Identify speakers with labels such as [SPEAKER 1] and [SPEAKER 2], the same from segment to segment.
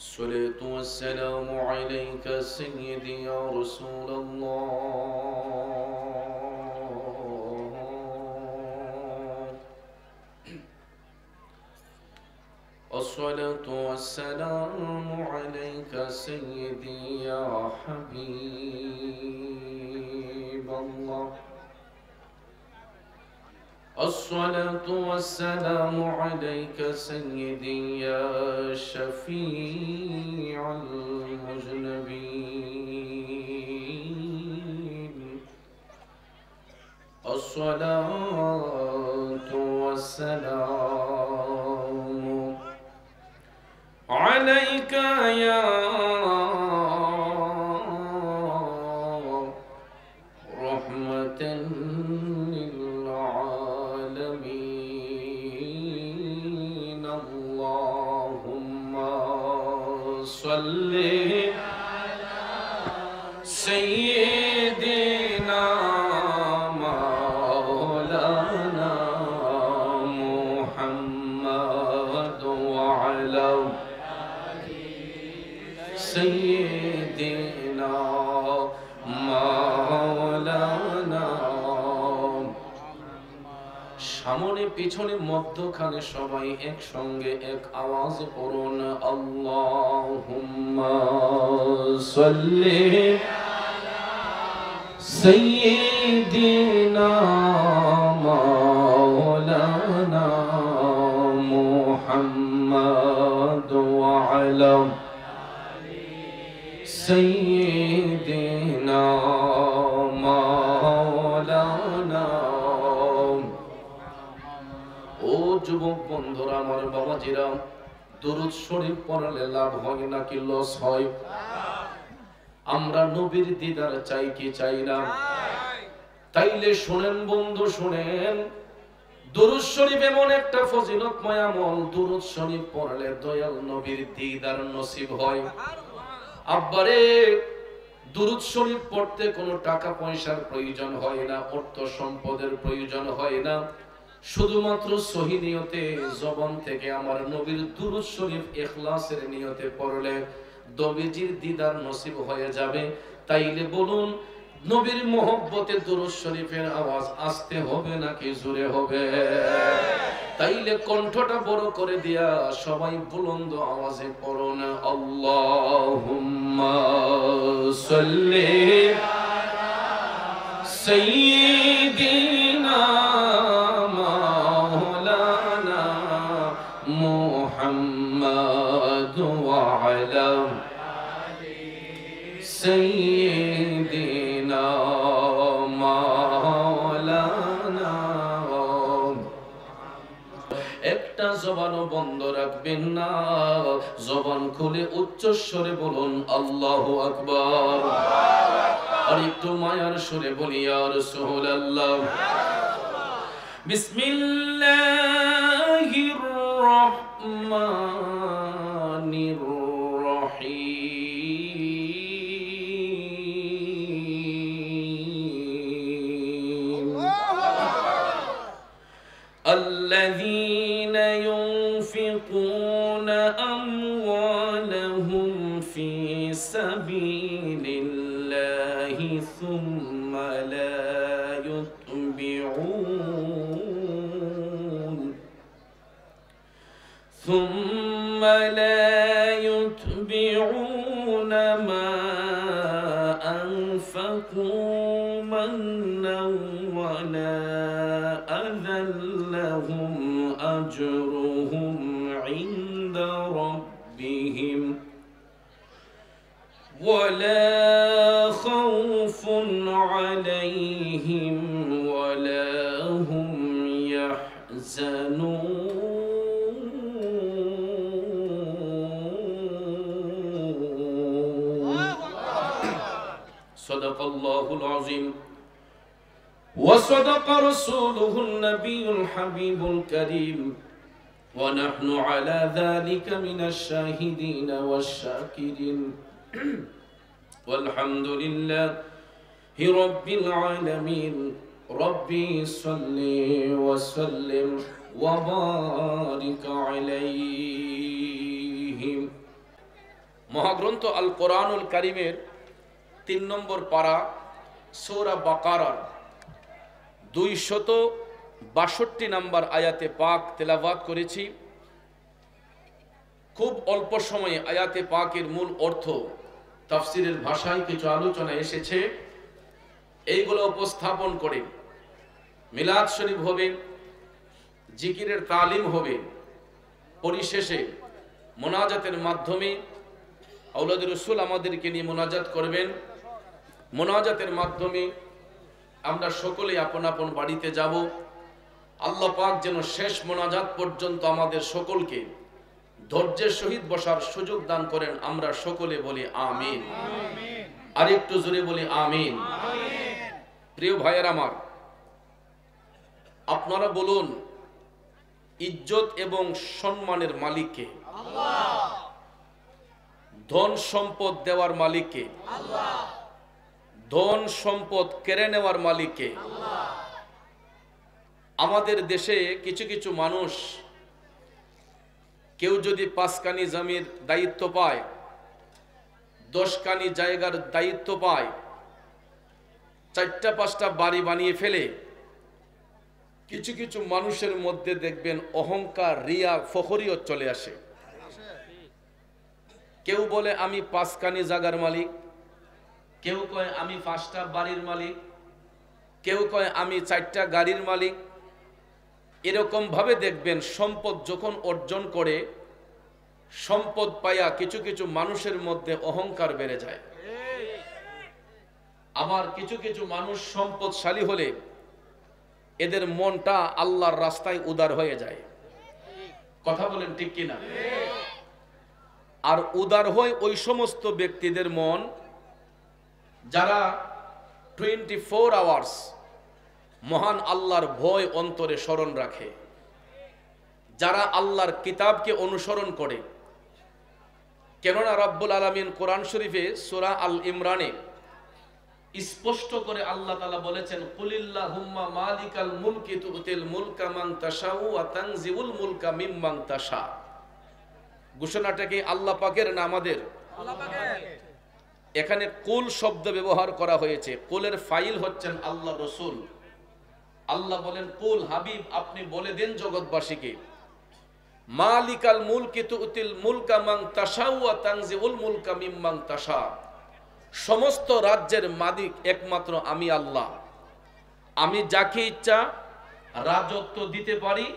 [SPEAKER 1] الصلاة والسلام عليك سيدي يا رسول الله. الصلاة والسلام عليك سيدي يا حبيب الله. الصلاة والسلام عليك سيدي يا شفيع المذنبين. الصلاة والسلام عليك يا رحمة للعالمين. اللهم صل على سيدنا مولانا محمد وعلى سيدنا مولانا। সামনে পিছনে মধ্যখানে সবাই একসঙ্গে এক আওয়াজে পড়ুন আল্লাহুম্মা সাল্লি আলা সাইয়্যিদিনা মাওলানা মুহাম্মদ ওয়া আলা সাইয়্যিদিনা মাওলানা। ও যুবক বন্ধুরা, আমার বাবাজিরা, দরুদ শরীফ পড়লে লাভ হয় নাকি লস হয়? আমরা নবীর দিদার চাই কি চাই না? তাইলে শুনেন বন্ধু, শুনেন, দরুদ শরীফ এমন একটা ফজিলতময় আমল, দরুদ শরীফ পড়লে দয়াল নবীর দিদার নসিব হয়। আব্বারে, দরুদ শরীফ পড়তে কোনো টাকা পয়সার প্রয়োজন হয় না, অর্থ সম্পদের প্রয়োজন হয় না। শুধুমাত্র সহি নিয়তে জবান থেকে আমার নবীর দুরূদ শরীফ ইখলাসের নিয়তে পড়লে নবীজির দিদার নসিব হয়ে যাবে। তাইলে বলুন, নবীর মহব্বতে দুরূদ শরীফের আওয়াজ আস্তে হবে নাকি জোরে হবে? তাইলে কণ্ঠটা বড় করে দিয়া সবাই বুলন্দ আওয়াজে পড়ুন আল্লাহুম্মা সাল্লি আলা সাইয়্যিদিনা محمد وعلى سيدنا مولانا। একটা জবানও বন্ধ রাখবেন না, জবান খুলে উচ্চ স্বরে বলুন আল্লাহু আকবার। আর একটু মায়ার সুরে বলি ইয়া রাসূলুল্লাহ। বিসমিল্লাহির রহমানির রহিম। الذين ينفقون أموالهم في سبيل الله ثم لا يتبعون ما أنفقوا منا ولا أذى لهم أجرهم عند ربهم ولا خوف عليهم ولا هم يحزنون। صدق الله العظيم وصدق رسوله النبي الحبيب الكريم ونحن على ذلك من الشاهدين والشاكرين والحمد لله رب العالمين। ربي صل وسلم وبارك عليه। মহাগ্রন্থ আল কোরআনুল কারীমের 3 নম্বর পারা সূরা বাকারার 262 নম্বর আয়াতে পাক তেলাওয়াত করেছি। খুব অল্প সময়ে আয়াতে পাকের মূল অর্থ তাফসীরের ভাষায় কিছু আলোচনা এসেছে, এইগুলো উপস্থাপন করে মিলাদ শরীফ হবে, জিকিরের তালিম হবে, পরিশেষে মোনাজাতের মাধ্যমে আওলাদুর রাসূল আমাদেরকে নিয়ে মোনাজাত করবেন। মোনাজাতের মাধ্যমে আমরা সকলেই আপন আপন বাড়িতে যাব। আল্লাহ পাক যেন শেষ মোনাজাত পর্যন্ত আমাদের সকলকে ধৈর্যের সহিত বসার সুযোগ দান করেন। আমরা সকলে বলি আমিন। আর একটু জোরে বলি আমিন। প্রিয় ভাইয়ের আমার, আপনারা বলুন, ইজ্জত এবং সম্মানের মালিক কে? আল্লাহ। ধন সম্পদ দেওয়ার মালিক কে? আল্লাহ। ধন সম্পদ কেড়ে নেওয়ার মালিক কে? আল্লাহ। আমাদের দেশে কিছু কিছু মানুষ, কেউ যদি 5 কানি জমির দায়িত্ব পায়, 10 কানি জায়গার দায়িত্ব পায়, 4টা-5টা বাড়ি বানিয়ে ফেলে, কিছু কিছু মানুষের মধ্যে দেখবেন অহংকার, রিয়া, ফখরিয়ত চলে আসে। কেউ বলে আমি 5 কানি জায়গার মালিক, কেউ কয় আমি 5টা বাড়ির মালিক, কেউ কয় আমি 4টা গাড়ির মালিক। এরকম ভাবে দেখবেন সম্পদ যখন অর্জন করে, সম্পদ পায়া কিছু কিছু মানুষের মধ্যে অহংকার বেড়ে যায়। আবার কিছু কিছু মানুষ সম্পদশালী হলে এদের মনটা আল্লাহর রাস্তায় উদার হয়ে যায়। কথা বলেন ঠিক কিনা? আর উদার হয় ওই সমস্ত ব্যক্তিদের মন যারা 24 আওয়ার্স মহান আল্লাহর ভয় অন্তরে স্মরণ রাখে, যারা আল্লাহর কিতাবকে অনুসরণ করে। কেননা রব্বুল আলামিন কোরআন শরীফে সূরা আল ইমরানে স্পষ্ট করে আল্লাহ তাআলা বলেছেন, কুলিল্লাহুম্মা মালিকাল মুলকি তুতিল মুলকা মান তাশাউ ওয়া তানজিউল মুলকা মিম্মান তাশা। ঘোষণাটা কি আল্লাহ পাকের না আমাদের? আল্লাহ পাকের। এখানে কুল শব্দ ব্যবহার করা হয়েছে। কুলের ফাইল হচ্ছেন আল্লাহ রাসূল। আল্লাহ বলেন, কুল হাবিব আপনি বলে দেন জগৎবাসীকে, মালিকাল মুলকি তুতিল মুলকা মান তাশাউ ওয়া তানজিউল মুলকা মিম্মান তাশা। সমস্ত রাজ্যের মালিক একমাত্র আমি আল্লাহ। আমি যাকে ইচ্ছা রাজত্ব দিতে পারি,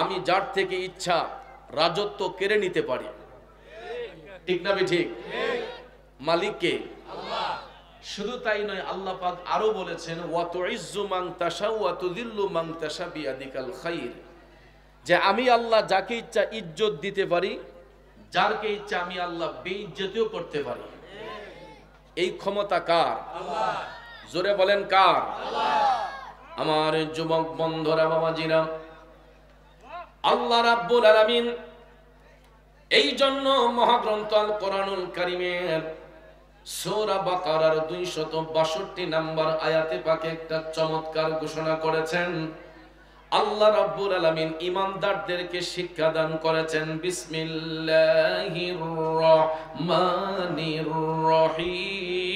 [SPEAKER 1] আমি যার থেকে ইচ্ছা রাজত্ব কেড়ে নিতে পারি। ঠিক না ঠিক? মালিক কে? আল্লাহ। শুধু তাই নয়, আল্লাহ পাক আরো বলেছেন, ওয়া তুইজ্জু মান তাশা ওয়া তুযিল্লু মান তাশা বিয়াদিকাল খাইর, যে আমি আল্লাহ যাকে ইচ্ছা ইজ্জত দিতে পারি, যারকে ইচ্ছা আমি আল্লাহ বেইজ্জতিও করতে পারি। এই ক্ষমতা কার? আল্লাহ। জোরে বলেন কার? আল্লাহ। আমার যুবক বন্ধুরা, বাবাজিরা, আল্লাহ রাব্বুল আলামিন এই জন্য মহাগ্রন্থ আল কোরআনুল কারীমের সূরা বাকারার 262 নম্বর আয়াতে পাকে একটা চমৎকার ঘোষণা করেছেন। আল্লাহ রাব্বুল আলামিন ঈমানদারদেরকে শিক্ষা দান করেছেন, বিসমিল্লাহির রহমানির রহিম।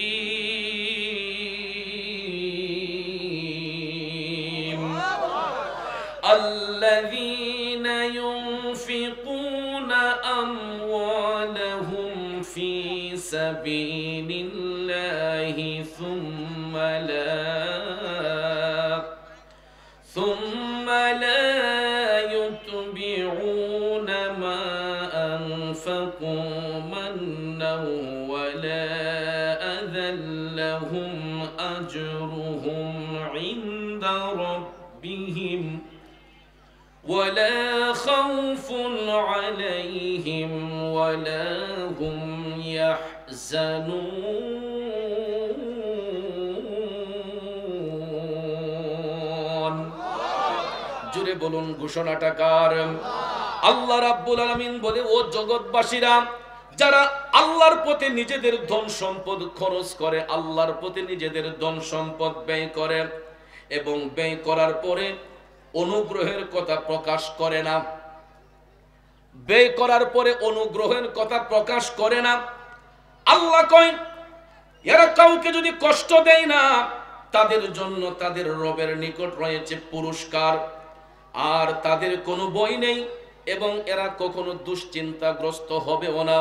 [SPEAKER 1] আল্লাযীনা ইউনফিকুনা আমওয়ালাহুম ফি সাবিলিল্লাহি সুম্মা لا يتبعون ما أنفقوا منا ولا أذى لهم أجرهم عند ربهم ولا خوف عليهم ولا هم يحزنون। জোরে বলুন, ঘোষণাটা কার? আল্লাহ রাব্বুল আলামিন বলে, ও জগৎবাসীরা, যারা আল্লাহর পথে নিজেদের ধন সম্পদ খরচ করে, আল্লাহর পথে নিজেদের ধন সম্পদ ব্যয় করে এবং ব্যয় করার পরে অনুগ্রহের কথা প্রকাশ করে না, ব্যয় করার পরে অনুগ্রহের কথা প্রকাশ করে না। আল্লাহ কয় এরা কাউকে যদি কষ্ট দেয় না, তাদের জন্য তাদের রবের নিকট রয়েছে পুরস্কার, আর তাদের কোনো ভয় নেই এবং এরা কখনো দুশ্চিন্তাগ্রস্ত হবেও না।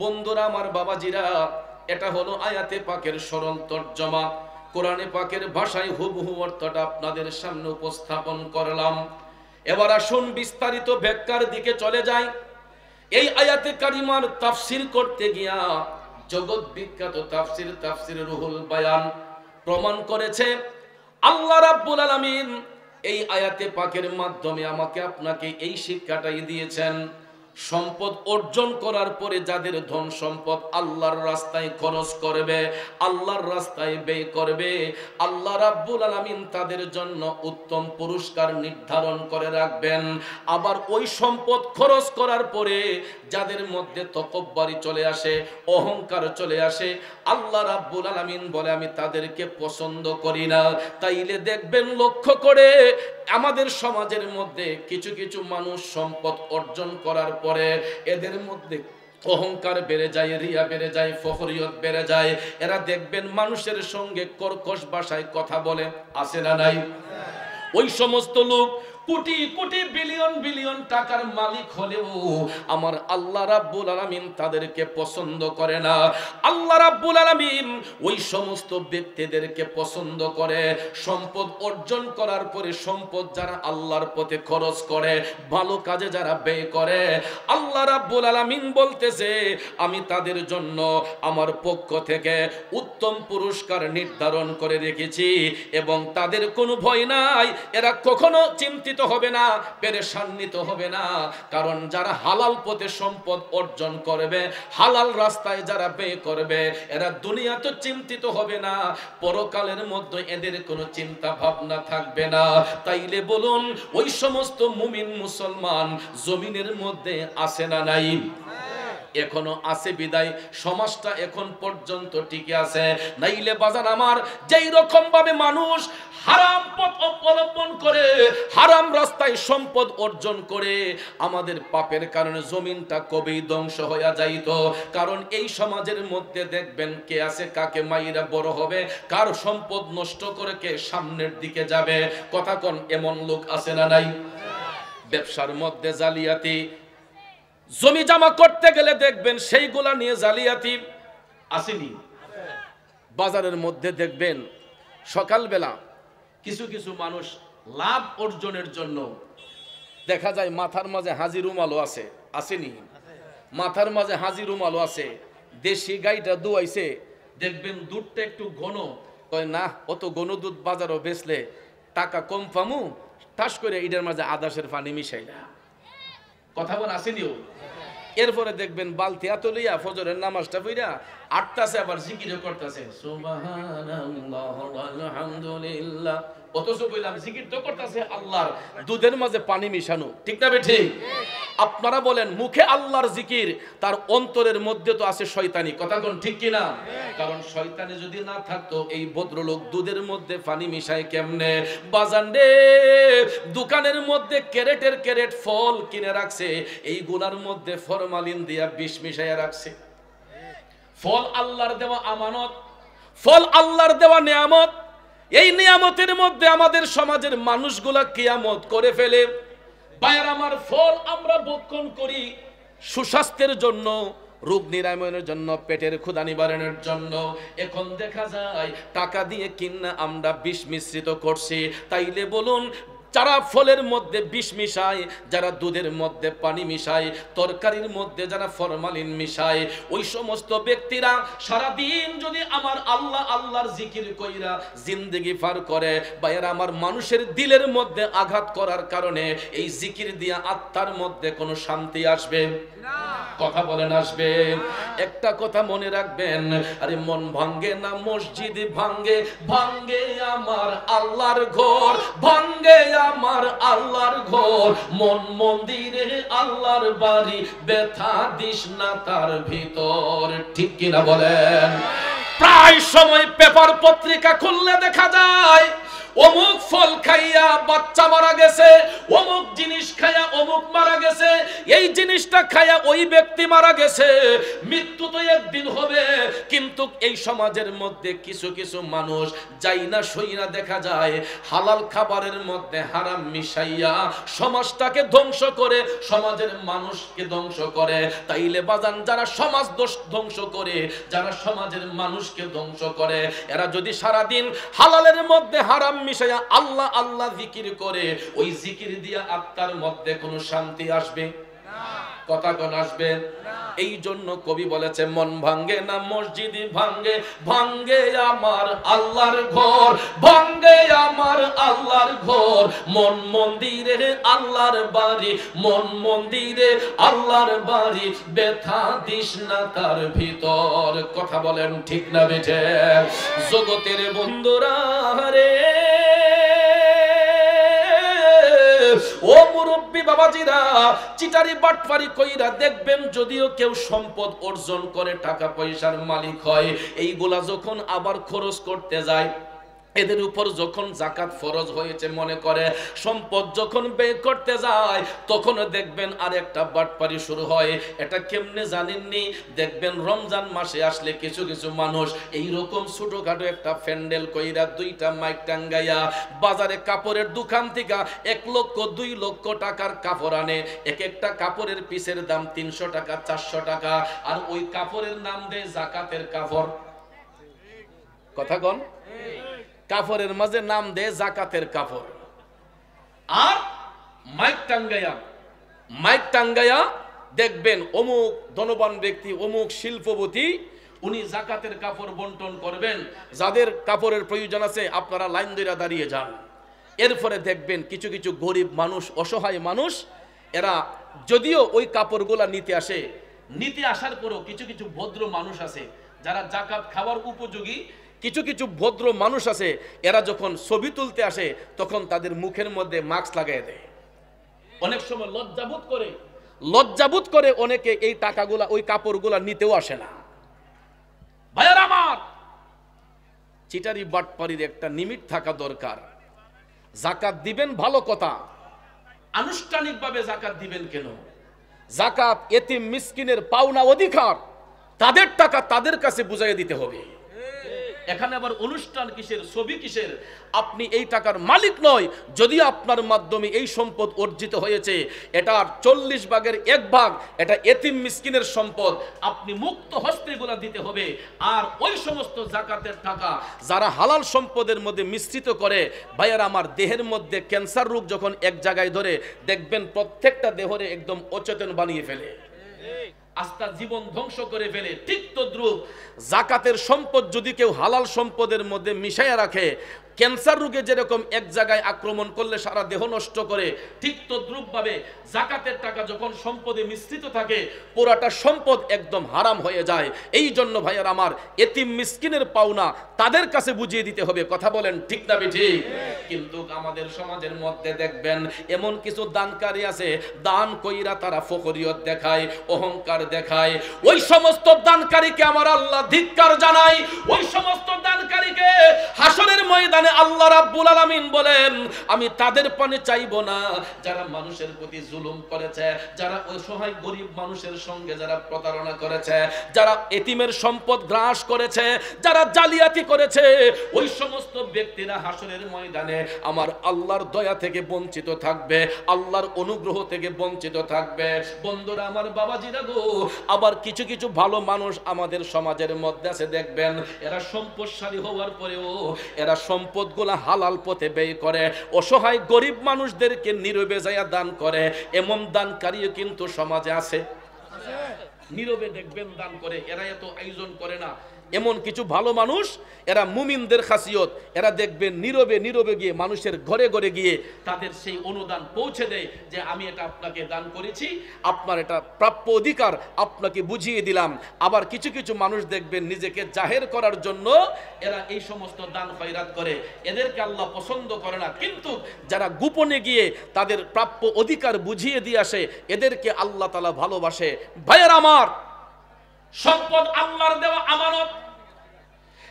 [SPEAKER 1] বন্ধুরা আমার, বাবাজিরা, এটা হলো আয়াতে পাকের সরল তর্জমা। কোরআনে পাকের ভাষায় হুবহু অর্থটা আপনাদের সামনে উপস্থাপন করলাম। এবার আসুন বিস্তারিত ব্যাখ্যার দিকে চলে যাই। এই আয়াতে কারিমার তাফসীর করতে গিয়া জগৎ বিখ্যাত তাফসীর রুহুল বায়ান প্রমাণ করেছে আল্লাহ রাব্বুল আলামিন এই আয়াতে পাকের মাধ্যমে আমাকে আপনাকে এই শিক্ষাটাই দিয়েছেন, সম্পদ অর্জন করার পরে যাদের ধন সম্পদ আল্লাহর রাস্তায় খরচ করবে, আল্লাহর রাস্তায় ব্যয় করবে, আল্লাহ রাব্বুল আলামিন তাদের জন্য উত্তম পুরস্কার নির্ধারণ করে রাখবেন। আবার ওই সম্পদ খরচ করার পরে যাদের মধ্যে তকব্বুরি চলে আসে, অহংকার চলে আসে, আল্লাহ রাব্বুল আলামিন বলে আমি তাদেরকে পছন্দ করি না। তাইলে দেখবেন লক্ষ্য করে আমাদের সমাজের মধ্যে কিছু কিছু মানুষ সম্পদ অর্জন করার পরে এদের মধ্যে অহংকার বেড়ে যায়, রিয়া বেড়ে যায়, ফখরিয়ত বেড়ে যায়। এরা দেখবেন মানুষের সঙ্গে কর্কশ ভাষায় কথা বলে, আছে না নাই? ওই সমস্ত লোক কোটি কোটি বিলিয়ন বিলিয়ন টাকার মালিক হলেও আমার আল্লাহ রাব্বুল আলামিন তাদেরকে পছন্দ করে না। আল্লাহ রাব্বুল আলামিন ওই সমস্ত ব্যক্তিদেরকে পছন্দ করে সম্পদ অর্জন করার পরে সম্পদ যারা আল্লাহর পথে খরচ করে, ভালো কাজে যারা ব্যয় করে, আল্লাহ রাব্বুল আলামিন বলতেছে আমি তাদের জন্য আমার পক্ষ থেকে উত্তম পুরস্কার নির্ধারণ করে রেখেছি এবং তাদের কোনো ভয় নাই। এরা কখনো চিন্তিত হবে না, পেরেশান্বিত হবে না, কারণ যারা হালাল পথে সম্পদ অর্জন করবে, হালাল রাস্তায় যারা ব্যয় করবে, এরা দুনিয়াতে চিন্তিত হবে না, পরকালের মধ্যে এদের কোনো চিন্তা ভাবনা থাকবে না। তাইলে বলুন ওই সমস্ত মুমিন মুসলমান জমিনের মধ্যে আছে না নাই? এখনো আছে বিদায় সমাজটা এখন পর্যন্ত টিকে আছে। নাইলে বাজান আমার, যেই রকম ভাবে মানুষ হারাম পথ অবলম্বন করে, হারাম রাস্তায় সম্পদ অর্জন করে, আমাদের পাপের কারণে জমিনটা কবেই ধ্বংস হয়ে যাইত। কারণ এই সমাজের মধ্যে দেখবেন কে আছে কাকে মাইরা বড় হবে, কার সম্পদ নষ্ট করে কে সামনের দিকে যাবে। কথা কোন এমন লোক আছে না নাই? ব্যবসার মধ্যে জালিয়াতি, জমি জমা করতে গেলে দেখবেন সেইগুলা নিয়ে জালিয়াতি আসেনি। বাজারের মধ্যে দেখবেন সকালবেলা কিছু কিছু মানুষ লাভ অর্জনের জন্য দেখা যায় মাথার মাঝে হাজি রুমালও আছে, আসেনি? মাথার মাঝে হাজি রুমালও আছে, দেশি গাইটা দুয়াইছে, দেখবেন দুধটা একটু ঘন, কয় না অত ঘন দুধ বাজারও বেচলে টাকা কম পামু, ঠাস করে এটার মাঝে আদাসের পানি মিশাই না। কথা বল আসেনিও? এরপরে দেখবেন বালতি এত লইয়া ফজরের নামাজটা পড়া আটটাছে, আবার জিকিরও করতেছে সুবহানাল্লাহ আলহামদুলিল্লাহ, অথচ বললাম জিকির তো করতেছে আল্লাহর দুধের মাঝে পানি মিশানো। ঠিক না ঠিক? আপনারা বলেন মুখে আল্লাহর জিকির, তার অন্তরের মধ্যে তো আছে শয়তানি। কথা কোন ঠিক কিনা? কারণ শয়তানি যদি না থাকতো এই ভদ্রলোক দুধের মধ্যে পানি মিশায় কেমনে? বাজান রে, দোকানের মধ্যে ক্যারেটের ক্যারেট ফল কিনে রাখছে, এইগুলার মধ্যে ফরমালিন দিয়া বিষ মিশাইয়া রাখছে। ফল আল্লাহর দেওয়া আমানত, ফল আল্লাহর দেওয়া নিয়ামত। এই নিয়ামতের মধ্যে আমাদের সমাজের মানুষগুলা কিয়ামত করে ফেলে। ভাইয়ার আমার, ফল আমরা ভক্ষণ করি সুস্বাস্থ্যের জন্য, রোগ নিরাময়ের জন্য, পেটের ক্ষুধা নিবারণের জন্য। এখন দেখা যায় টাকা দিয়ে কিনা আমরা বিষ মিশ্রিত করছি। তাইলে বলুন যারা ফলের মধ্যে বিষ মিশায়, যারা দুধের মধ্যে পানি মিশায়, তরকারির মধ্যে যারা ফরমালিন মিশায়, ওই সমস্ত ব্যক্তিরা সারাদিন যদি আমার আল্লাহ আল্লাহর জিকির কইরা জিন্দেগি পার করে, ভাইয়েরা আমার, মানুষের দিলের মধ্যে আঘাত করার কারণে এই জিকির দিয়া আত্মার মধ্যে কোনো শান্তি আসবে না? কথা বলেন আসবে? একটা কথা মনে রাখবেন, আরে মন ভাঙ্গে না মসজিদ ভাঙ্গে, ভাঙ্গে আমার আল্লাহর ঘর, ভাঙ্গে আমার আল্লাহর ঘর, মন মন্দিরে আল্লাহর বাড়ি, ব্যথা দিস না তার ভিতর। ঠিক কিনা বলেন? প্রায় সময় পেপার পত্রিকা খুললে দেখা যায় অমুক ফল খাইয়া বাচ্চা মারা গেছে, অমুক জিনিস খাইয়া অমুক মারা গেছে, এই জিনিসটা খাইয়া ওই ব্যক্তি মারা গেছে, মৃত্যু তো একদিন হবে। কিন্তু এই সমাজের মধ্যে কিছু কিছু মানুষ যাই না সই না দেখা যায় হালাল খাবারের মধ্যে হারাম মিশাইয়া সমাজটাকে ধ্বংস করে, সমাজের মানুষকে ধ্বংস করে। তাইলে বাজান, যারা সমাজ ধ্বংস করে, যারা সমাজের মানুষকে ধ্বংস করে, এরা যদি সারাদিন হালালের মধ্যে হারাম মিশাইয়া আল্লাহ আল্লাহ জিকির করে, ওই জিকির দিয়া আত্মার মধ্যে কোনো শান্তি আসবে? কথা কোন আসবে? এই জন্য কবি বলেছে, মন ভাঙ্গে না মসজিদ ভাঙ্গে, ভাঙ্গে আমার আল্লাহর ঘর, ভাঙ্গে আমার আল্লাহর ঘর, মন মন্দিরে আল্লাহর বাড়ি, মন মন্দিরে আল্লাহর বাড়ি, ব্যথা দিস না তার ভিতর। কথা বলেন ঠিক না বেঠে? জগতের বন্ধুরা রে, ও মুরব্বী বাবাজিরা, চিটারি বাটপারি কইরা দেখবেন যদিও কেউ সম্পদ অর্জন করে, টাকা পয়সার মালিক হয়, এইগুলা যখন আবার খরচ করতে যায়, এদের উপর যখন যাকাত ফরজ হয়েছে মনে করে, সম্পদ যখন ব্যয় করতে যায়, তখন দেখবেন আর একটা বাটপারি শুরু হয়। এটা কেমনে জানেননি? দেখবেন রমজান মাসে আসলে কিছু কিছু মানুষ এইরকম ছোটখাটো একটা প্যান্ডেল কইরা, দুইটা মাইক টাঙ্গাইয়া বাজারে কাপড়ের দোকান থেকে 1 লক্ষ 2 লক্ষ টাকার কাপড় আনে। এক একটা কাপড়ের পিসের দাম 300 টাকা 400 টাকা, আর ওই কাপড়ের নাম দেয় জাকাতের কাপড়। কথা কোন? কাপড়ের মাঝে নাম দেয় জাকাতের কাপড়। আর মাইক টাঙ্গাইয়া দেখবেন অমুক ধনবান ব্যক্তি, অমুক শিল্পপতি, উনি জাকাতের কাপড় বন্টন করবেন, যাদের কাপড়ের প্রয়োজন আছে আপনারা লাইন ধরে দাঁড়িয়ে যান। এরপরে দেখবেন কিছু কিছু গরিব মানুষ, অসহায় মানুষ, এরা যদিও ওই কাপড়গুলা নিতে আসে, নিতে আসার পরও কিছু কিছু ভদ্র মানুষ আছে যারা জাকাত খাওয়ার উপযোগী, কিছু কিছু ভদ্র মানুষ আছে, এরা যখন ছবি তুলতে আসে তখন তাদের মুখের মধ্যে মাস্ক লাগাই দেয়। অনেক সময় লজ্জাবোধ করে অনেকে এই টাকাগুলা, ওই কাপড়গুলা নিতেও আসে না। ভাইয়ারা আমার, চিটারি বাটপারির একটা লিমিট থাকা দরকার। যাকাত দিবেন ভালো কথা, আনুষ্ঠানিকভাবে যাকাত দিবেন কেন? যাকাত এতিম মিসকিনের পাওনা অধিকার, তাদের টাকা তাদের কাছে বুঝাইয়া দিতে হবে। এখানে আবার অনুষ্ঠান কিসের, ছবি কিসের? আপনি এই টাকার মালিক নয়, যদি আপনার মাধ্যমে এই সম্পদ অর্জিত হয়েছে, এটার 40 ভাগের 1 ভাগ এটা এতিম মিসকিনের সম্পদ, আপনি মুক্ত হস্তে এগুলা দিতে হবে। আর ওই সমস্ত যাকাতের টাকা যারা হালাল সম্পদের মধ্যে মিশ্রিত করে, ভাইয়ারা আমার, দেহের মধ্যে ক্যান্সার রোগ যখন এক জায়গায় ধরে, দেখবেন প্রত্যেকটা দেহরে একদম অচেতন বানিয়ে ফেলে, আস্থা জীবন ধ্বংস করে ফেলে। ঠিক তদ্রুপ যাকাতের সম্পদ যদি কেউ হালাল সম্পদের মধ্যে মিশাইয়া রাখে, ক্যান্সার রোগে যেরকম এক জায়গায় আক্রমণ করলে সারা দেহ নষ্ট করে, ঠিক তদ্রুপ ভাবে যাকাতের টাকা যখন সম্পদে মিশ্রিত থাকে, পুরাটা সম্পদ একদম হারাম হয়ে যায়। এই জন্য ভাইয়ার আমার, এতিম মিসকিনের পাওনা তাদের কাছে বুঝিয়ে দিতে হবে। কথা বলেন ঠিক না বেঠিক? কিন্তু আমাদের সমাজের মধ্যে দেখবেন এমন কিছু দানকারী আছে, দান কইরা তারা ফখরিয়ত দেখায়, অহংকার দেখায়। ওই সমস্ত দানকারীকে আমার আল্লাহ ধিক্কার জানায়। ওই সমস্ত দানকারীকে হাসরের ময়দানে আল্লাহ রাব্বুল আলামিন বলেন, আমি তাদের পানে চাইবো না যারা মানুষের প্রতি জুলুম করেছে, যারা অসহায় গরিব মানুষের সঙ্গে যারা প্রতারণা করেছে, যারা এতিমের সম্পদ গ্রাস করেছে, যারা জালিয়াতি করেছে, ওই সমস্ত ব্যক্তিরা হাসরের ময়দানে আমার আল্লাহর দয়া থেকে বঞ্চিত থাকবে, আল্লাহর অনুগ্রহ থেকে বঞ্চিত থাকবে। বন্ধুরা আমার, বাবাজিরা গো, আবার কিছু কিছু ভালো মানুষ আমাদের সমাজের মধ্যে আছে, দেখবেন এরা সম্পদশালী হওয়ার পরেও এরা সম্পদগুলা হালাল পথে ব্যয় করে, অসহায় গরিব মানুষদেরকে নীরবে যাইয়া দান করে। এমন দানকারীও কিন্তু সমাজে আছে, নীরবে দেখবেন দান করে, এরা এত আয়োজন করে না। এমন কিছু ভালো মানুষ, এরা মুমিনদের খাসিয়ত, এরা দেখবেন নীরবে নীরবে গিয়ে মানুষের ঘরে ঘরে গিয়ে তাদের সেই অনুদান পৌঁছে দেয় যে আমি এটা আপনাকে দান করেছি, আপনার এটা প্রাপ্য অধিকার, আপনাকে বুঝিয়ে দিলাম। আবার কিছু কিছু মানুষ দেখবেন নিজেকে জাহের করার জন্য এরা এই সমস্ত দান খয়রাত করে, এদেরকে আল্লাহ পছন্দ করে না। কিন্তু যারা গোপনে গিয়ে তাদের প্রাপ্য অধিকার বুঝিয়ে দিয়ে আসে, এদেরকে আল্লাহ তাআলা ভালোবাসে। ভাইয়ের আমার, সম্পদ আল্লাহর দেওয়া আমানত,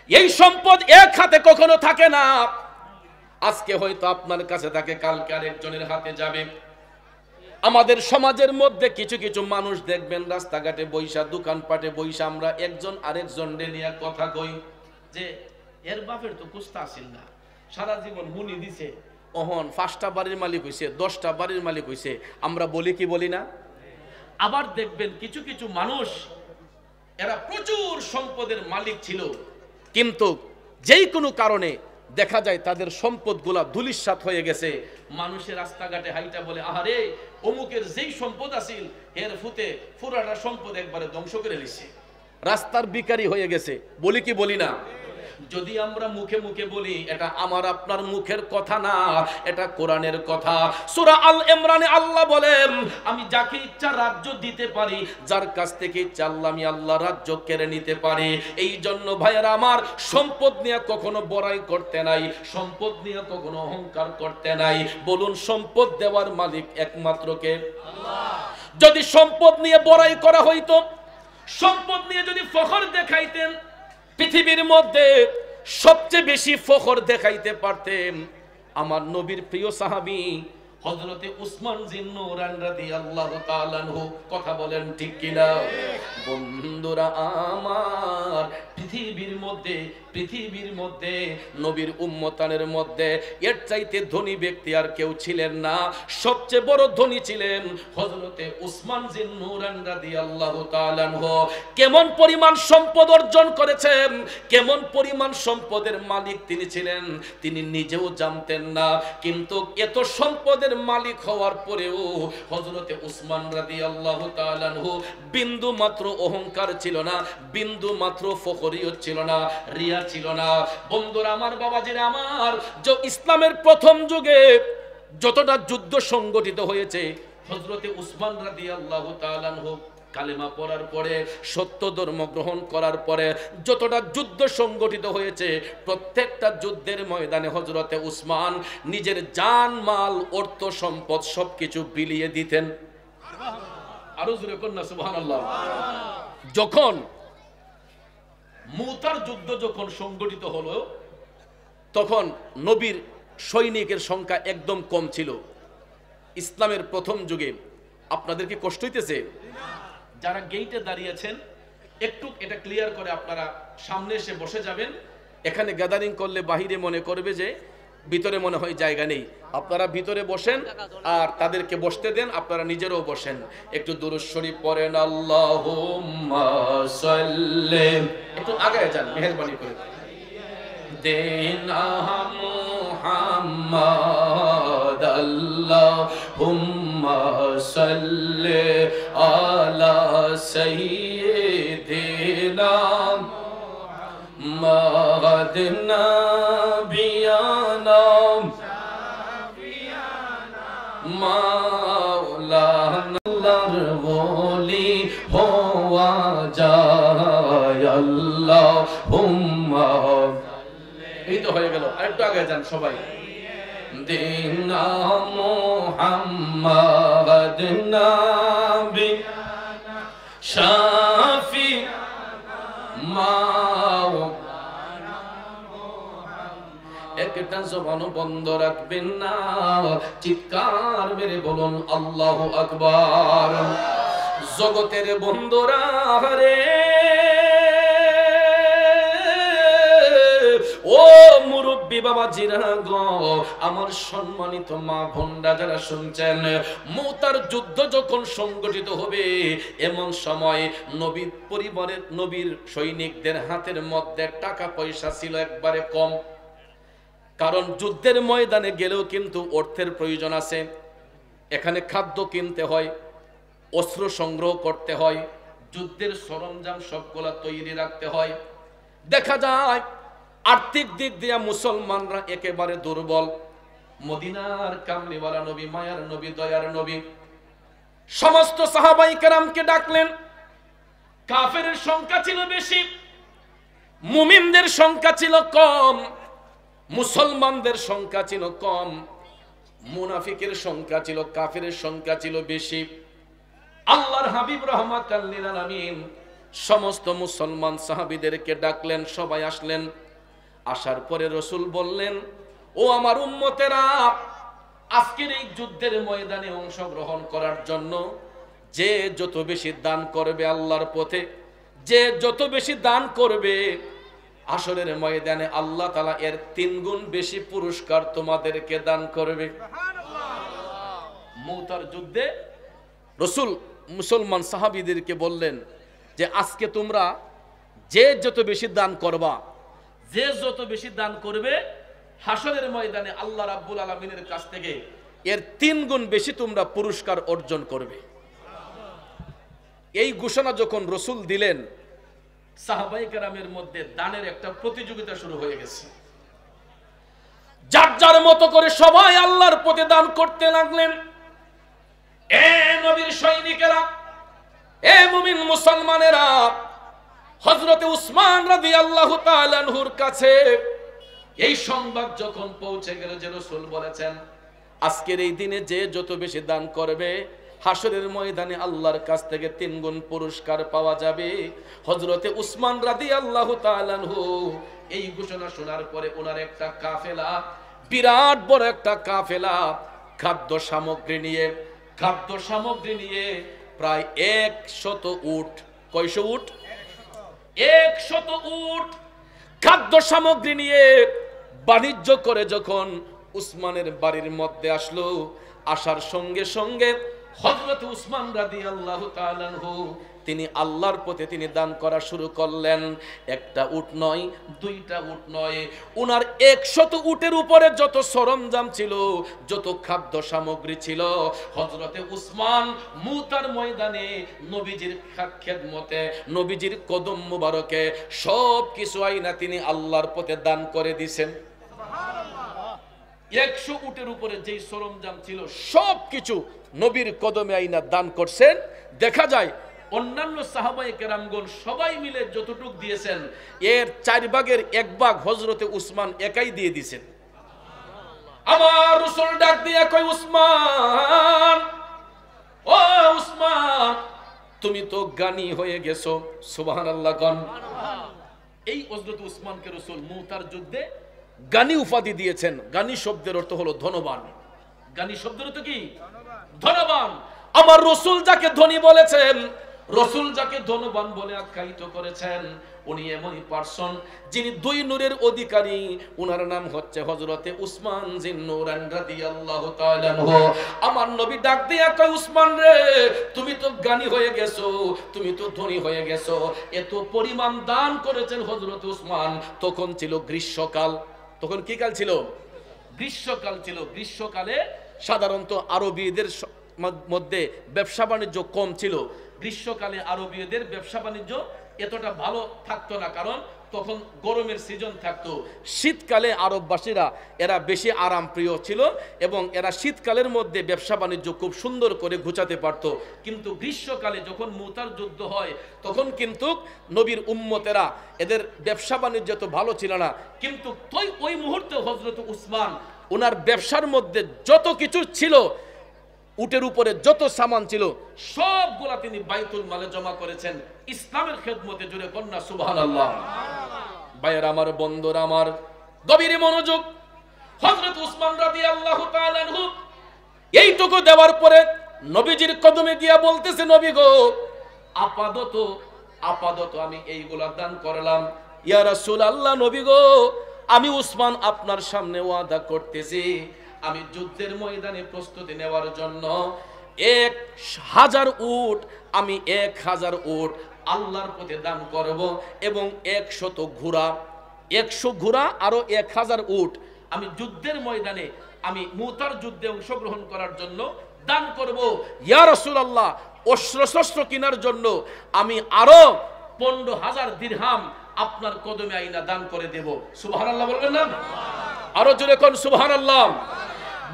[SPEAKER 1] এই সম্পদ এক হাতে কখনো থাকে না। আজকে হয়তো আপনার কাছে থাকে, কালকে আরেকজনের হাতে যাবে। আমাদের সমাজের মধ্যে কিছু কিছু মানুষ দেখবেন রাস্তাঘাটে বৈশা, দোকানপাটে বৈশা আমরা একজন আরেকজন নিয়ে কথা কই যে এর বাপের তো কুস্তা আসিল না, সারা জীবন মুনি দিছে, অহন 5টা বাড়ির মালিক হইছে, 10টা বাড়ির মালিক হইছে। আমরা বলি কি বলি না? আবার দেখবেন কিছু কিছু মানুষ এরা প্রচুর সম্পদের মালিক ছিল, কিন্তু যেই কোনো কারণে দেখা যায় তাদের সম্পদগুলা ধূলিসাৎ হয়ে গেছে। মানুষের রাস্তাঘাটে হাইটা বলে, আহারে অমুকের যেই সম্পদ আছিল এর ফুতে পুরাটা সম্পদ একবারে ধ্বংস করে দিছে, রাস্তার ভিখারি হয়ে গেছে। বলি কি বলি না? যদি আমরা মুখে মুখে বলি, এটা আমার আপনার মুখের কথা না, এটা কোরআনের কথা। সূরা আল ইমরানে আল্লাহ বলেন, আমি যাকে ইচ্ছা রাজ্য দিতে পারি, যার কাছ থেকে ইচ্ছা আমি আল্লাহ রাজ্য কেড়ে নিতে পারি। এই জন্য ভাইয়েরা আমার, সম্পদ নিয়ে কখনো বড়াই করতে নাই, সম্পদ নিয়ে কখনো অহংকার করতে নাই। বলুন, সম্পদ দেওয়ার মালিক একমাত্র কে? আল্লাহ। যদি সম্পদ নিয়ে বড়াই করা হইতো, সম্পদ নিয়ে যদি ফখর দেখাইতেন, পৃথিবীর মধ্যে সবচেয়ে বেশি ফখর দেখাইতে পারতেন আমার নবীর প্রিয় সাহাবী হযরতে উসমান জিন্নুরান রাদিয়াল্লাহু তাআলা আনহু। কথা বলেন ঠিক কিনা? বন্ধুরা আমার, পৃথিবীর মধ্যে নবীর উম্মতানের মধ্যে এর চাইতে ধনী ব্যক্তি আর কেউ ছিলেন না। সবচেয়ে বড় ধনী ছিলেন হযরতে উসমান জিন্নুরান রাদিয়াল্লাহু তাআলা আনহু। কেমন পরিমাণ সম্পদ অর্জন করেছেন, কেমন পরিমাণ সম্পদের মালিক তিনি ছিলেন, তিনি নিজেও জানতেন না। কিন্তু এত সম্পদের মালিক হওয়ার পরেও হযরতে উসমান রাদিয়াল্লাহু তাআলা আনহু বিন্দু মাত্র অহংকার ছিল না, বিন্দু মাত্র ফখরিয়ত ছিল না, রিয়া ছিল না। বন্ধুরা আমার, বাবাজিরা আমার, যে ইসলামের প্রথম যুগে যতটা যুদ্ধ সংগঠিত হয়েছে, হযরতে উসমান রাদিয়াল্লাহু তাআলা আনহু কালেমা পড়ার পরে, সত্য ধর্ম গ্রহণ করার পরে যতটা যুদ্ধ সংগঠিত হয়েছে, প্রত্যেকটা যুদ্ধের ময়দানে হযরতে উসমান নিজের জান মাল অর্থ সম্পদ সবকিছু বিলিয়ে দিতেন। আরো জোরে কন্যা সুবহানাল্লাহ। যখন মুতার যুদ্ধ যখন সংগঠিত হলো, তখন নবীর সৈনিকের সংখ্যা একদম কম ছিল। ইসলামের প্রথম যুগে। আপনাদেরকে কষ্ট হইতেছে? যারা গেইটে দাঁড়িয়েছেন একটু এটা ক্লিয়ার করে আপনারা সামনে এসে বসে যাবেন। এখানে গ্যাদারিং করলে বাহিরে মনে করবে যে ভিতরে মনে হয় জায়গা নেই। আপনারা ভিতরে বসেন আর তাদেরকে বসতে দেন, আপনারা নিজেরও বসেন। একটু দুরূদ শরীফ পড়েন, আল্লাহুম্মা সাল্লি। একটু আগে যান মেহেরবানি করে। দেনা মুহাম্মদ আল্লাহুম্মা সাল্লি আলা সাইয়্যিদিনা মুহাম্মদ নাবিয়ানা মাওলানা ওলি হওয়া যায় আল্লাহুম্মা। এই তো হয়ে গেল, আরেকটু আগে যান সবাই। দিনা মুহাম্মদ নাবি শাফি মাওলানা মুহাম্মদ। একটা জবান বন্ধ রাখবেন না, চিৎকার মেরে বলুন আল্লাহু আকবার। জগতের বন্ধুরা রে, ও মুরব্বী বাবাজিরা গো, আমার সম্মানিত মা বোনরা যারা শুনছেন, মুতার যুদ্ধ যখন সংগঠিত হবে, এমন সময় নবীর পরিবারের, নবীর সৈনিকদের হাতের মধ্যে টাকা পয়সা ছিল একবারে কম। কারণ যুদ্ধের ময়দানে গেলেও কিন্তু অর্থের প্রয়োজন আছে। এখানে খাদ্য কিনতে হয়, অস্ত্র সংগ্রহ করতে হয়, যুদ্ধের সরঞ্জাম সবগুলা তৈরি রাখতে হয়। দেখা যায় আর্থিক দিক দিয়ে মুসলমানরা একেবারে দুর্বল। মদিনার কামলিওয়ালা নবী, মায়ার নবী, দয়ার নবী সমস্ত সাহাবায়ে কেরামকে ডাকলেন। কাফেরের সংখ্যা ছিল বেশি, মুমিনদের সংখ্যা ছিল কম, মুসলমানদের সংখ্যা ছিল কম, মুনাফিকের সংখ্যা ছিল, কাফেরের সংখ্যা ছিল বেশি। আল্লাহর হাবিব রাহমাতাল লিল আলামিন সমস্ত মুসলমান সাহাবীদেরকে ডাকলেন, সবাই আসলেন। আসার পরে রাসূল বললেন, ও ও আমার উম্মতেরা, আজকের এই যুদ্ধের ময়দানে অংশগ্রহণ করার জন্য যে যত বেশি দান করবে আল্লাহর পথে, যে যত বেশি দান করবে, হাসরের ময়দানে আল্লাহ তাআলা এর 3 গুণ বেশি পুরস্কার তোমাদেরকে দান করবে। মুতার যুদ্ধে রাসূল মুসলমান সাহাবীদেরকে বললেন যে আজকে তোমরা যে যত বেশি দান করবা, যে যত বেশি দান করবে, হাসরের ময়দানে আল্লাহ রাব্বুল আলামিনের কাছ থেকে এর 3 গুণ বেশি তোমরা পুরস্কার অর্জন করবে। এই ঘোষণা যখন রাসূল দিলেন, সাহাবায়ে কেরামের মধ্যে দানের একটা প্রতিযোগিতা শুরু হয়ে গেছে। যার যার মতো করে সবাই আল্লাহর পথে দান করতে লাগলেন। এ নবীর সৈনিকেরা, এ মুমিন মুসলমানেরা, হযরতে উসমান রাদিয়াল্লাহু তাআলা আনহুর কাছে এই সংবাদ যখন পৌঁছে গেল যে রাসূল বলেছেন আজকের এই দিনে যে যত বেশি দান করবে, হাসরের ময়দানে আল্লাহর কাছ থেকে 3 গুণ পুরস্কার পাওয়া যাবে। হযরতে উসমান রাদিয়াল্লাহু তাআলা আনহু এই ঘোষণা শোনার পরে ওনার একটা কাফেলা, বিরাট বড় একটা কাফেলা, খাদ্য সামগ্রী নিয়ে প্রায় 100 উট, কয়শো উট? 100 উট খাদ্য সামগ্রী নিয়ে বাণিজ্য করে যখন উসমানের বাড়ির মধ্যে আসলো, আসার সঙ্গে সঙ্গে হযরত উসমান রাদিয়াল্লাহু তাআলা আনহু তিনি আল্লাহর পথে তিনি দান করা শুরু করলেন। একটা উট নয়, 2টা উট নয়, উনার 100 উটের উপরে যত সরঞ্জাম ছিল, যত খাদ্য সামগ্রী ছিল, হযরতে উসমান মুতার ময়দানে নবীজির খেদমতে, নবীজির কদম মুবারকে সব কিছু আইনা তিনি আল্লাহর পথে দান করে দিয়েছেন। 100 উটের উপরে যেই সরঞ্জাম ছিল সব কিছু নবীর কদমে আইনা দান করছেন। দেখা যায় অন্যান্য সাহাবায়ে কেরামগণ সবাই মিলে যতটুক দিয়েছেন, এর 4 ভাগের 1 ভাগ হযরতে উসমান একাই দিয়ে দিয়েছেন। আমার রাসূল ডাক দিয়ে কই, উসমান, ও উসমান, তুমি তো জ্ঞানী হয়ে গেছো। সুবহানাল্লাহ গণ। এই হযরত উসমানকে রাসূল মুতার যুদ্ধে জ্ঞানী উপাধি দিয়েছেন। জ্ঞানী শব্দের অর্থ হলো ধনবান। জ্ঞানী শব্দের অর্থ কি? ধনবান। আমার রাসূল যাকে ধনী বলেছেন, রাসূল যাকে ধনবান বলে আখ্যায়িত করেছেন, উনি এমনই পারসন যিনি 2 নূরের অধিকারী। উনার নাম হচ্ছে হযরতে উসমান জিন্নুরান রাদিয়াল্লাহু তাআলা আনহু। আমার নবী ডাক দিয়া কয়, উসমান রে, তুমি তো জ্ঞানী হয়ে গেছো, তুমি তো ধনী হয়ে গেছো। এত পরিমাণ দান করেছেন হযরত উসমান। তখন ছিল গ্রীষ্মকাল। তখন কি কাল ছিল? গ্রীষ্মকাল ছিল। গ্রীষ্মকালে সাধারণত আরবীদের মধ্যে ব্যবসা বাণিজ্য কম ছিল। গ্রীষ্মকালে আরবীয়দের ব্যবসা বাণিজ্য এতটা ভালো থাকতো না, কারণ তখন গরমের সিজন থাকতো। শীতকালে আরববাসীরা এরা বেশি আরাম প্রিয় ছিল এবং এরা শীতকালের মধ্যে ব্যবসা বাণিজ্য খুব সুন্দর করে গুছাতে পারত। কিন্তু গ্রীষ্মকালে যখন মুতার যুদ্ধ হয় তখন কিন্তু নবীর উম্মতেরা এদের ব্যবসা বাণিজ্য তো ভালো ছিল না। কিন্তু ওই মুহূর্তে হযরত উসমান ওনার ব্যবসার মধ্যে যত কিছু ছিল, উটের উপরে যত সামান ছিল সবগুলা তিনি বাইতুল মালে জমা করেছেন ইসলামের খেদমতে। জুড়ে কন্যা সুবহানাল্লাহ। ভাইয়ের আমার, বন্ধুরা আমার, গভীর মনোযোগ। হযরত উসমান রাদিয়াল্লাহু তাআলা আনহু এইটুকু দেওয়ার পরে নবীজির কদমে গিয়া বলতেছে, নবী গো, আপাতত আমি এইগুলা দান করলাম। ইয়া রাসূলুল্লাহ, নবী গো, আমি উসমান আপনার সামনে ওয়াদা করতেছি, আমি যুদ্ধের ময়দানে প্রস্তুতি নেওয়ার জন্য 1000 উট, আমি 1000 উট আল্লাহর পথে দান করব এবং 100 ঘোড়া, 100 ঘোড়া আরো 1000 উট আমি যুদ্ধের ময়দানে, আমি মুতার যুদ্ধে অংশগ্রহণ করার জন্য দান করব। ইয়া রাসূলুল্লাহ, অস্ত্র কেনার জন্য আমি আরো 15000 দিরহাম আপনার কদমে আইনা দান করে দেব। সুবহানাল্লাহ বলবেন না? আরো জোরে কোন সুবহানাল্লাহ।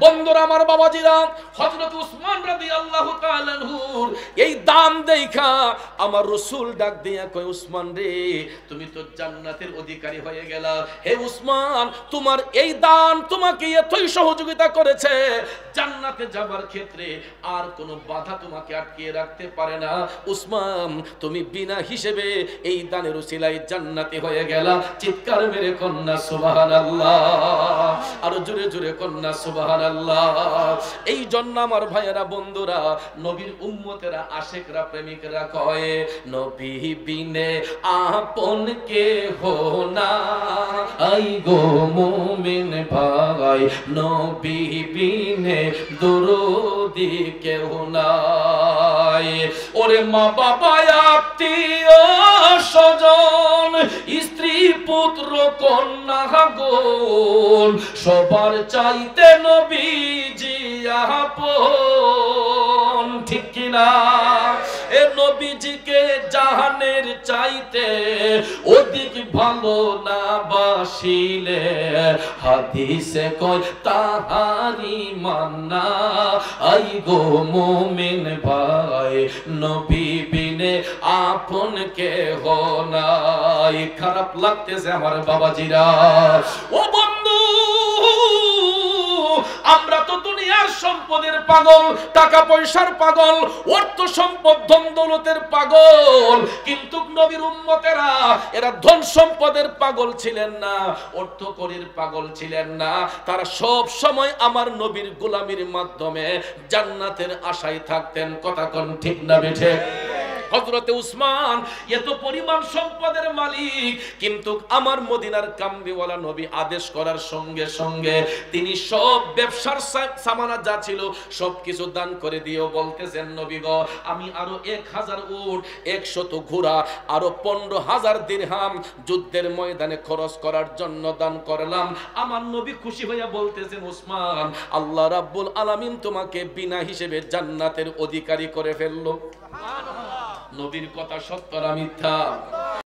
[SPEAKER 1] বন্ধুরা আমার বাবাজিরা, হযরত উসমান রাদিয়াল্লাহু তাআলা আনহুর এই দান দেখা আমার রাসূল ডাক দিয়া কয়, উসমান রে, তুমি তো জান্নাতের অধিকারী হয়ে গেলা। হে উসমান, তোমার এই দান তোমাকে এতই সহযোগিতা করেছে, জান্নাতে যাবার ক্ষেত্রে আর কোনো বাধা তোমাকে আটকিয়ে রাখতে পারে না। উসমান, তুমি বিনা হিসেবে এই দানের উসিলায় জান্নাতি হয়ে গেলা। চিৎকার মেরে কন্যা সুবহানাল্লাহ, আরো জোরে জোরে কন্যা সুবহানাল্লাহ। এই জন্য আমার ভাইয়েরা, বন্ধুরা, নবীর উম্মতেরা, আশিকরা, প্রেমিকরা কয়, নবী বিনে আপন কেহ নাই গো মুমিন ভাই, নবী বিনে দরদি কেহ নাই। ওরে মা বাবা, আত্মীয় স্বজন, স্ত্রী পুত্র কন্যা গণ, সবার চাইতে নবীজি আপন, ঠিক কিনা? এ নবীজিকে জাহানের চাইতে অধিক ভালো না বাসিলে, হাদিসে কয় তাহারি মান্না আই গো মুমিন ভাই, নবী বিনে আপন কেহ নাই। খারাপ লাগতেছে আমার বাবাজিরা। ও বন্ধু, আমরা তো দুনিয়ার সম্পদের পাগল, টাকা পয়সার পাগল, অর্থ সম্পদ ধন দৌলতের পাগল, কিন্তু নবীর উম্মতেরা এরা ধন সম্পদের পাগল ছিলেন না, অর্থ করির পাগল ছিলেন না। তারা সব সময় আমার নবীর গোলামির মাধ্যমে জান্নাতের আশায় থাকতেন। কথা কোন ঠিক না বেঠে? হযরতে উসমান এত পরিমাণ সম্পদের মালিক, কিন্তু আমার মদিনার কামবিওয়ালা নবী আদেশ করার সঙ্গে সঙ্গে তিনি সব ব্যবসার সামানা যা ছিল সবকিছু দান করে দিয়েও বলতেছেন, নবী গো, আমি আরো 1000 উট, 100 ঘোড়া, আরো 15,000 দিরহাম যুদ্ধের ময়দানে খরচ করার জন্য দান করলাম। আমার নবী খুশি হইয়া বলতেছেন, উসমান, আল্লাহ রাব্বুল আলামিন তোমাকে বিনা হিসেবে জান্নাতের অধিকারী করে ফেললো। নবীর কথা সত্য না মিথ্যা?